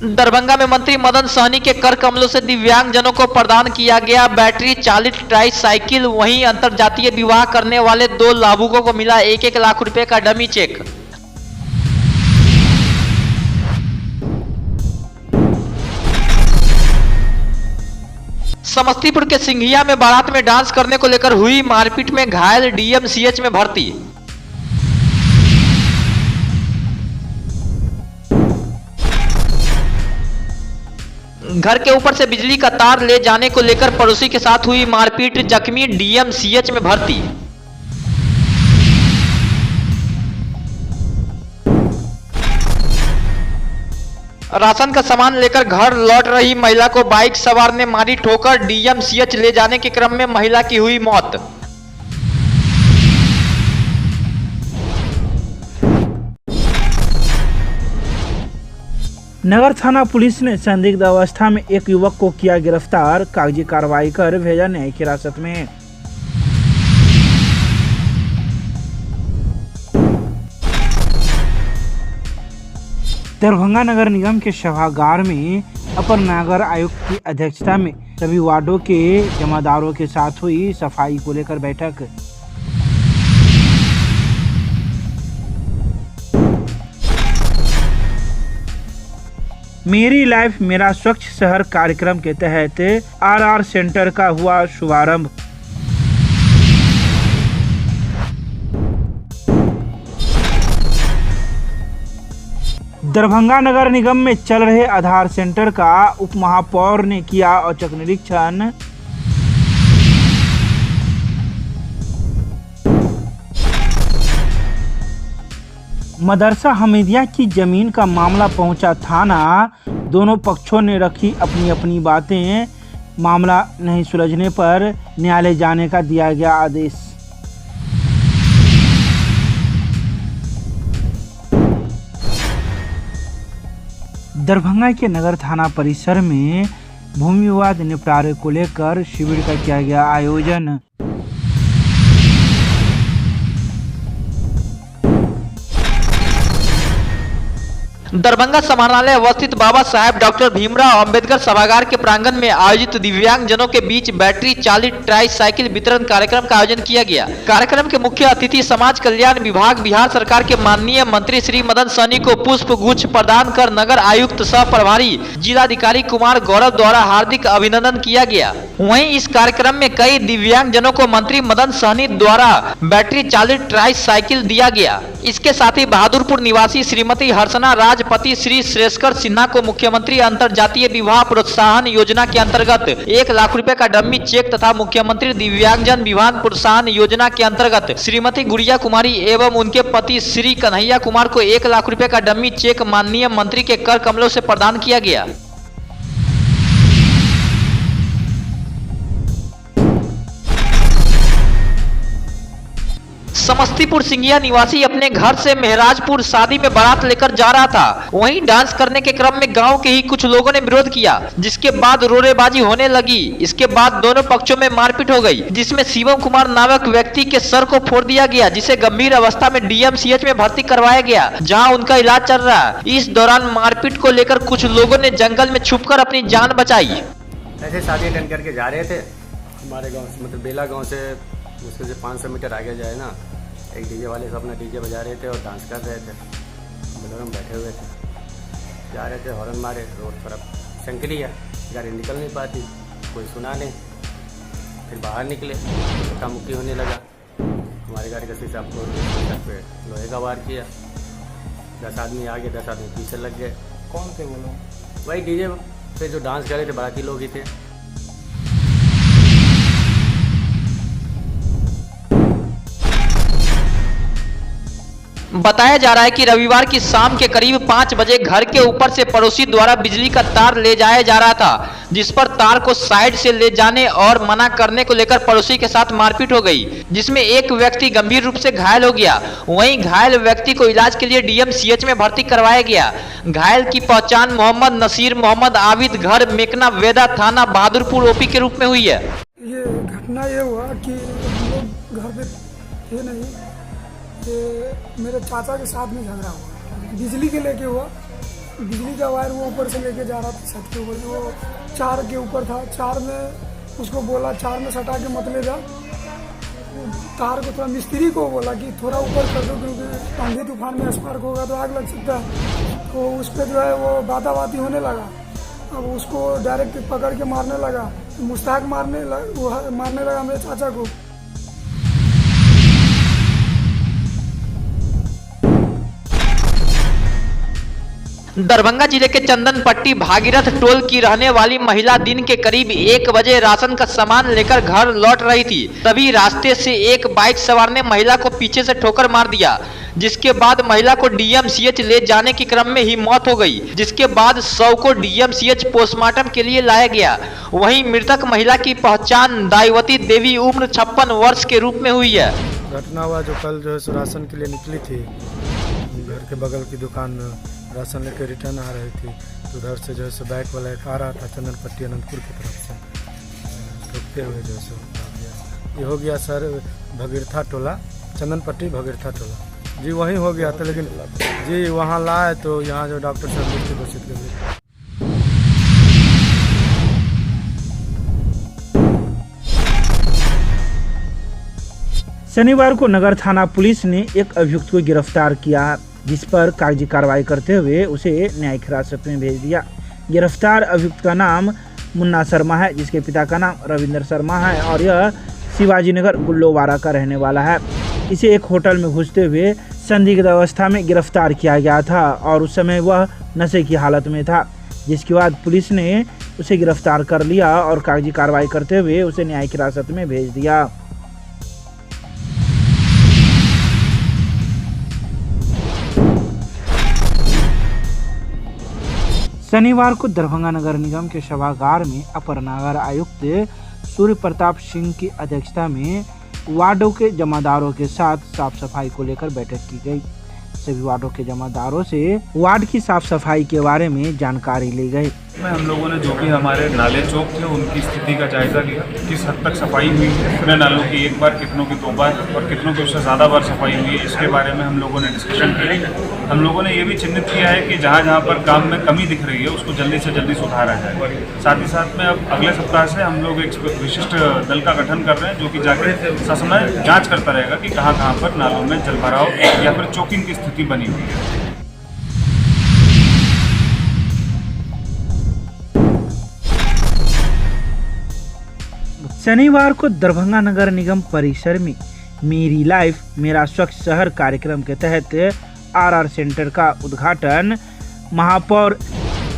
दरभंगा में मंत्री मदन सहनी के कर कमलों से दिव्यांगजनों को प्रदान किया गया बैटरी चालित ट्राई साइकिल। वहीं अंतरजातीय विवाह करने वाले 2 लाभुकों को मिला 1-1 लाख रुपए का डमी चेक। समस्तीपुर के सिंघिया में बारात में डांस करने को लेकर हुई मारपीट में घायल डीएमसीएच में भर्ती। घर के ऊपर से बिजली का तार ले जाने को लेकर पड़ोसी के साथ हुई मारपीट, जख्मी डीएमसीएच में भर्ती। राशन का सामान लेकर घर लौट रही महिला को बाइक सवार ने मारी ठोकर, डीएमसीएच ले जाने के क्रम में महिला की हुई मौत। नगर थाना पुलिस ने संदिग्ध अवस्था में एक युवक को किया गिरफ्तार, कागजी कार्रवाई कर भेजा न्यायिक हिरासत में। दरभंगा नगर निगम के सभागार में अपर नगर आयुक्त की अध्यक्षता में सभी वार्डों के जमादारों के साथ हुई सफाई को लेकर बैठक। मेरी लाइफ मेरा स्वच्छ शहर कार्यक्रम के तहत आरआर सेंटर का हुआ शुभारंभ। दरभंगा नगर निगम में चल रहे आधार सेंटर का उप महापौर ने किया औचक निरीक्षण। मदरसा हमीदिया की जमीन का मामला पहुंचा थाना, दोनों पक्षों ने रखी अपनी अपनी बातें। मामला नहीं सुलझने पर न्यायालय जाने का दिया गया आदेश। दरभंगा के नगर थाना परिसर में भूमि विवाद निपटारे को लेकर शिविर का किया गया आयोजन। दरभंगा समाहरणालय अवस्थित बाबा साहेब डॉक्टर भीमराव अंबेडकर सभागार के प्रांगण में आयोजित दिव्यांगजनों के बीच बैटरी चालित ट्राई साइकिल वितरण कार्यक्रम का आयोजन किया गया। कार्यक्रम के मुख्य अतिथि समाज कल्याण विभाग बिहार सरकार के माननीय मंत्री श्री मदन सहनी को पुष्प गुच्छ प्रदान कर नगर आयुक्त सह प्रभारी जिलाधिकारी कुमार गौरव द्वारा हार्दिक अभिनंदन किया गया। वहीं इस कार्यक्रम में कई दिव्यांगजनों को मंत्री मदन सहनी द्वारा बैटरी चालित ट्राई साइकिल दिया गया। इसके साथ ही बहादुरपुर निवासी श्रीमती हर्षना राजपति श्री श्रेष्ठकर सिन्हा को मुख्यमंत्री अंतरजातीय विवाह प्रोत्साहन योजना के अंतर्गत 1 लाख रुपए का डम्मी चेक तथा मुख्यमंत्री दिव्यांगजन विवाह प्रोत्साहन योजना के अंतर्गत श्रीमती गुड़िया कुमारी एवं उनके पति श्री कन्हैया कुमार को 1 लाख रुपए का डम्मी चेक माननीय मंत्री के कर कमलों से प्रदान किया गया। समस्तीपुर सिंघिया निवासी अपने घर से महराजपुर शादी में बारात लेकर जा रहा था। वहीं डांस करने के क्रम में गांव के ही कुछ लोगों ने विरोध किया, जिसके बाद रोरेबाजी होने लगी। इसके बाद दोनों पक्षों में मारपीट हो गई, जिसमें शिवम कुमार नामक व्यक्ति के सर को फोड़ दिया गया, जिसे गंभीर अवस्था में डीएमसीएच में भर्ती करवाया गया, जहाँ उनका इलाज चल रहा है। इस दौरान मारपीट को लेकर कुछ लोगों ने जंगल में छुपकर अपनी जान बचाई। ऐसे शादी अटेंड करके जा रहे थे हमारे गाँव से, मतलब बेला गाँव से मुश्किल से 500 मीटर आगे जाए ना, एक डीजे वाले से अपना डीजे बजा रहे थे और डांस कर रहे थे। बोलेरो में बैठे हुए थे, जा रहे थे, हॉर्न मारे, रोड पर संकली है, गाड़ी निकल नहीं पाती, कोई सुना नहीं। फिर बाहर निकले, धक्का मुक्की होने लगा। हमारी गाड़ी का शीशा पे लोहे का वार किया। 10 आदमी आगे 10 आदमी पीछे लग गए। कौन थे वो लोग? वही डीजे पे जो डांस कर रहे थे, बाराती लोग ही थे। बताया जा रहा है कि रविवार की शाम के करीब 5 बजे घर के ऊपर से पड़ोसी द्वारा बिजली का तार ले जाया जा रहा था, जिस पर तार को साइड से ले जाने और मना करने को लेकर पड़ोसी के साथ मारपीट हो गई, जिसमें एक व्यक्ति गंभीर रूप से घायल हो गया। वहीं घायल व्यक्ति को इलाज के लिए डीएमसीएच में भर्ती करवाया गया। घायल की पहचान मोहम्मद नसीर मोहम्मद आबिद, घर मेकना वेदा, थाना बहादुरपुर ओपी के रूप में हुई है। ये घटना ये हुआ कि हम लोग घर पे थे नहीं, कि मेरे चाचा के साथ में झगड़ा हुआ, बिजली के लेके हुआ। बिजली का वायर वो ऊपर से लेके जा रहा था छत के ऊपर, वो 4 के ऊपर था। 4 में उसको बोला 4 में सटा के मत ले जा। तार को थोड़ा मिस्त्री को बोला कि थोड़ा ऊपर कर दो, क्योंकि आंधी तूफान में स्पार्क होगा तो आग लग सकता है। तो उस पर जो है वो बाताबाती होने लगा। अब उसको डायरेक्ट पकड़ के मारने लगा, मुश्ताक मारने लगा मेरे चाचा को। दरभंगा जिले के चंदनपट्टी भागीरथ टोल की रहने वाली महिला दिन के करीब 1 बजे राशन का सामान लेकर घर लौट रही थी। तभी रास्ते से एक बाइक सवार ने महिला को पीछे से ठोकर मार दिया, जिसके बाद महिला को डीएमसीएच ले जाने के क्रम में ही मौत हो गई। जिसके बाद शव को डीएमसीएच पोस्टमार्टम के लिए लाया गया। वहीं मृतक महिला की पहचान दाईवती देवी उम्र 56 वर्ष के रूप में हुई है। घटना हुआ जो कल जो है राशन के लिए निकली थी, घर के बगल की दुकान में राशन लेकर रिटर्न आ रही थी, तो उधर से जो है बाइक वाला आ रहा था चंदनपट्टी अनंतपुर की तरफ से, रुकते हुए जो है ये हो गया सर भगीरथा टोला, चंदनपट्टी भगीरथा टोला जी, वहीं हो गया था। लेकिन जी वहाँ लाए तो यहाँ जो डॉक्टर साहब मृत्यु घोषित कर दिए। शनिवार को नगर थाना पुलिस ने एक अभियुक्त को गिरफ्तार किया, जिस पर कागजी कार्रवाई करते हुए उसे न्यायिक हिरासत में भेज दिया। गिरफ्तार अभियुक्त का नाम मुन्ना शर्मा है, जिसके पिता का नाम रविंद्र शर्मा है और यह शिवाजी नगर गुल्लोवारा का रहने वाला है। इसे एक होटल में घुसते हुए संदिग्ध अवस्था में गिरफ्तार किया गया था और उस समय वह नशे की हालत में था, जिसके बाद पुलिस ने उसे गिरफ्तार कर लिया और कागजी कार्रवाई करते हुए उसे न्यायिक हिरासत में भेज दिया। शनिवार को दरभंगा नगर निगम के सभागार में अपर नगर आयुक्त सूर्य प्रताप सिंह की अध्यक्षता में वार्डों के जमादारों के साथ साफ सफाई को लेकर बैठक की गई। सभी वार्डों के जमादारों से वार्ड की साफ सफाई के बारे में जानकारी ली गई। हम लोगों ने जो भी हमारे नाले चौक थे उनकी स्थिति का जायजा लिया, किस हद तक सफाई हुई है, कितने नालों की एक बार, कितनों की 2 बार और कितनों की उससे ज़्यादा बार सफाई हुई है, इसके बारे में हम लोगों ने डिस्कशन की। हम लोगों ने ये भी चिन्हित किया है कि जहाँ जहाँ पर काम में कमी दिख रही है उसको जल्दी से जल्दी सुधारा जाए। साथ ही साथ में अब अगले सप्ताह से हम लोग एक विशिष्ट दल का गठन कर रहे हैं, जो कि जाकर ससमय जाँच करता रहेगा कि कहाँ कहाँ पर नालों में जल भराव या फिर चोकिंग की स्थिति बनी हुई है। शनिवार को दरभंगा नगर निगम परिसर में मेरी लाइफ मेरा स्वच्छ शहर कार्यक्रम के तहत आरआर सेंटर का उद्घाटन महापौर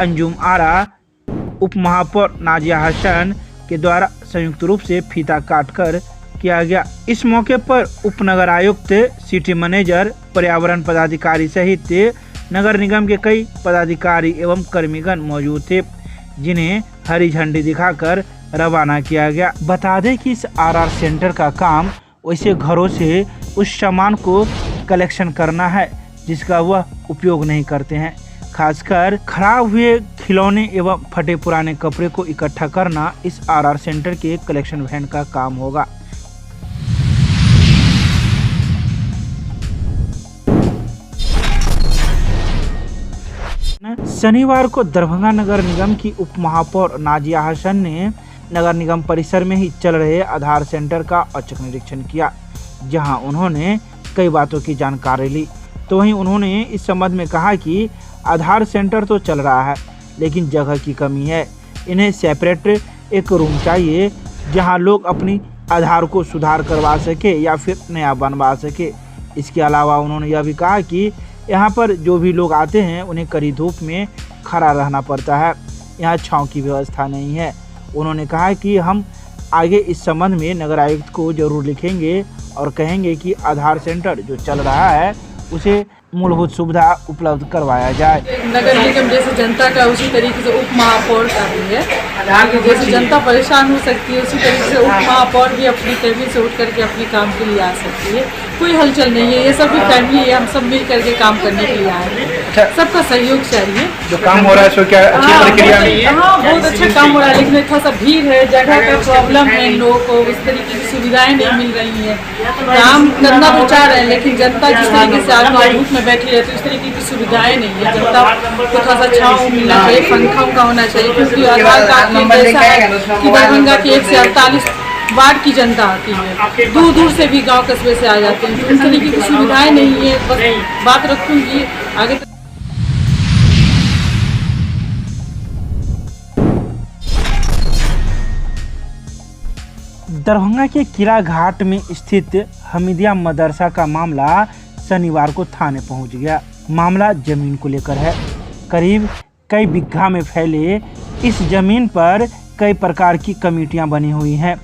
अंजुम आरा, उप महापौर नाजिया हसन के द्वारा संयुक्त रूप से फीता काटकर किया गया। इस मौके पर उपनगर आयुक्त, सिटी मैनेजर, पर्यावरण पदाधिकारी सहित नगर निगम के कई पदाधिकारी एवं कर्मीगण मौजूद थे, जिन्हें हरी झंडी दिखाकर रवाना किया गया। बता दें कि इस आरआर सेंटर का काम वैसे घरों से उस सामान को कलेक्शन करना है जिसका वह उपयोग नहीं करते हैं। खासकर खराब हुए खिलौने एवं फटे पुराने कपड़े को इकट्ठा करना इस आरआर सेंटर के कलेक्शन वैन का काम होगा। शनिवार को दरभंगा नगर निगम की उप महापौर नाजिया हसन ने नगर निगम परिसर में ही चल रहे आधार सेंटर का औचक निरीक्षण किया, जहां उन्होंने कई बातों की जानकारी ली। तो वहीं उन्होंने इस संबंध में कहा कि आधार सेंटर तो चल रहा है, लेकिन जगह की कमी है। इन्हें सेपरेट एक रूम चाहिए जहां लोग अपनी आधार को सुधार करवा सके या फिर नया बनवा सके। इसके अलावा उन्होंने यह भी कहा कि यहाँ पर जो भी लोग आते हैं उन्हें कड़ी धूप में खड़ा रहना पड़ता है, यहाँ छांव की व्यवस्था नहीं है। उन्होंने कहा कि हम आगे इस संबंध में नगर आयुक्त को जरूर लिखेंगे और कहेंगे कि आधार सेंटर जो चल रहा है उसे मूलभूत सुविधा उपलब्ध करवाया जाए। नगर निगम जैसे जनता का उसी तरीके से उप महापौर का भी है, जैसे जनता परेशान हो सकती है उसी तरीके से उप महापौर भी अपनी कैबिन से उठ करके अपने काम के लिए आ सकती है। कोई हलचल नहीं है। ये सब भी फैमिली है, हम सब मिल करके काम करने के लिए आए हैं। सबका सहयोग चाहिए। जो काम हो रहा है सो क्या अच्छी प्रक्रिया में? हाँ, बहुत अच्छा काम हो रहा है, लेकिन थोड़ा सा भीड़ है, जगह का प्रॉब्लम है, इन लोगों को उस तरीके की सुविधाएं नहीं मिल रही हैं। काम करना तो चाह रहे हैं, लेकिन जनता जिस तरीके से आज धूप में बैठी है तो इस तरीके की सुविधाएं नहीं है। जनता को थोड़ा सा छाँव मिलना चाहिए, पंखा उनका होना चाहिए, क्योंकि आधार कार्ड में जैसा है कि दरभंगा की 1 से 48 वार्ड की जनता आती है, दूर दूर से भी गांव कस्बे से आ जाते हैं, तो इस तरीके की सुविधाएं नहीं है। बस बात रखूंगी आगे। दरभंगा के किला घाट में स्थित हमीदिया मदरसा का मामला शनिवार को थाने पहुंच गया। मामला जमीन को लेकर है। करीब कई बिगहा में फैले इस जमीन पर कई प्रकार की कमेटियां बनी हुई हैं,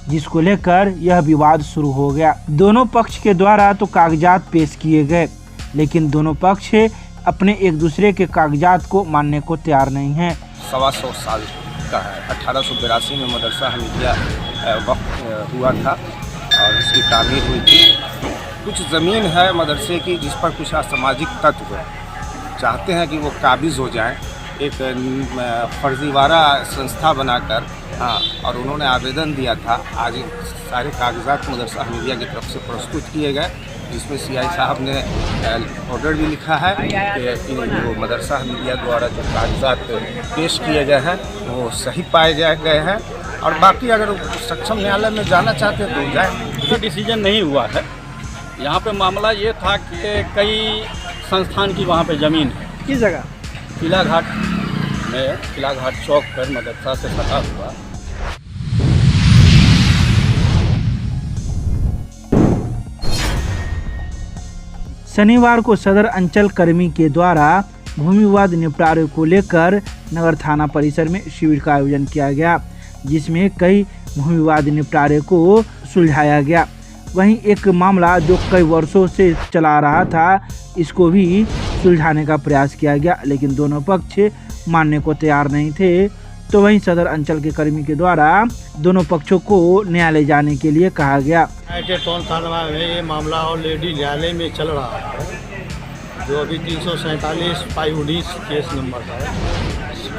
जिसको लेकर यह विवाद शुरू हो गया। दोनों पक्ष के द्वारा तो कागजात पेश किए गए, लेकिन दोनों पक्ष अपने एक दूसरे के कागजात को मानने को तैयार नहीं हैं। 125 साल का है। 1882 में मदरसा हमीदिया वक्त हुआ था और इसकी तामीर हुई थी। कुछ ज़मीन है मदरसे की जिस पर कुछ असामाजिक तत्व चाहते हैं कि वो काबिज़ हो जाएं, एक फर्जीवारा संस्था बनाकर। हाँ, और उन्होंने आवेदन दिया था। आज सारे कागजात मदरसा हमीदिया की तरफ से प्रस्तुत किए गए, जिसमें सीआई साहब ने ऑर्डर भी लिखा है कि जो मदरसा हमीदिया द्वारा जो कागजात पेश किए गए हैं वो सही पाए गए हैं, और बाकी अगर सक्षम न्यायालय में जाना चाहते हैं तो जाए। कोई डिसीजन नहीं हुआ है। यहाँ पे मामला ये था कि कई संस्थान की वहाँ पे ज़मीन है। किस जगह? किला घाट में, किला घाट चौक पर मदरसा से सटा हुआ। शनिवार को सदर अंचल कर्मी के द्वारा भूमि विवाद निपटारे को लेकर नगर थाना परिसर में शिविर का आयोजन किया गया, जिसमें कई भूमि विवाद निपटारे को सुलझाया गया। वहीं एक मामला जो कई वर्षों से चला रहा था, इसको भी सुलझाने का प्रयास किया गया, लेकिन दोनों पक्ष मानने को तैयार नहीं थे। तो वहीं सदर अंचल के कर्मी के द्वारा दोनों पक्षों को न्यायालय जाने के लिए कहा गया। थाना में ये मामला ऑलरेडी न्यायालय में चल रहा है, जो अभी 347/19 केस नंबर है,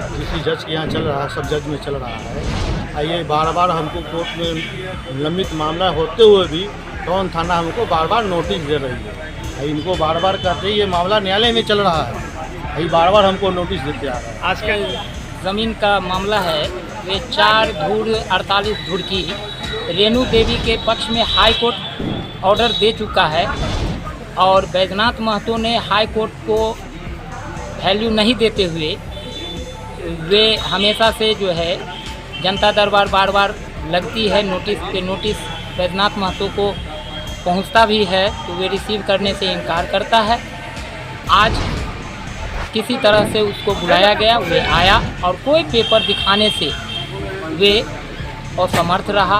किसी जज के यहाँ चल रहा है, सब जज में चल रहा है। ये बार बार हमको कोर्ट में लंबित मामला होते हुए भी टाउन थाना हमको बार बार नोटिस दे रही है। इनको बार बार कहते ये मामला न्यायालय में चल रहा है, ये बार बार हमको नोटिस देते आ रहा है। आजकल ज़मीन का मामला है, वे 4 धूड़ 48 धूड़ की रेणु देवी के पक्ष में हाई कोर्ट ऑर्डर दे चुका है, और बैजनाथ महतो ने हाई कोर्ट को वैल्यू नहीं देते हुए वे हमेशा से जो है जनता दरबार बार बार लगती है, नोटिस पे नोटिस बैजनाथ महतो को पहुंचता भी है, तो वे रिसीव करने से इनकार करता है। आज किसी तरह से उसको बुलाया गया, वे आया और कोई पेपर दिखाने से वे असमर्थ रहा।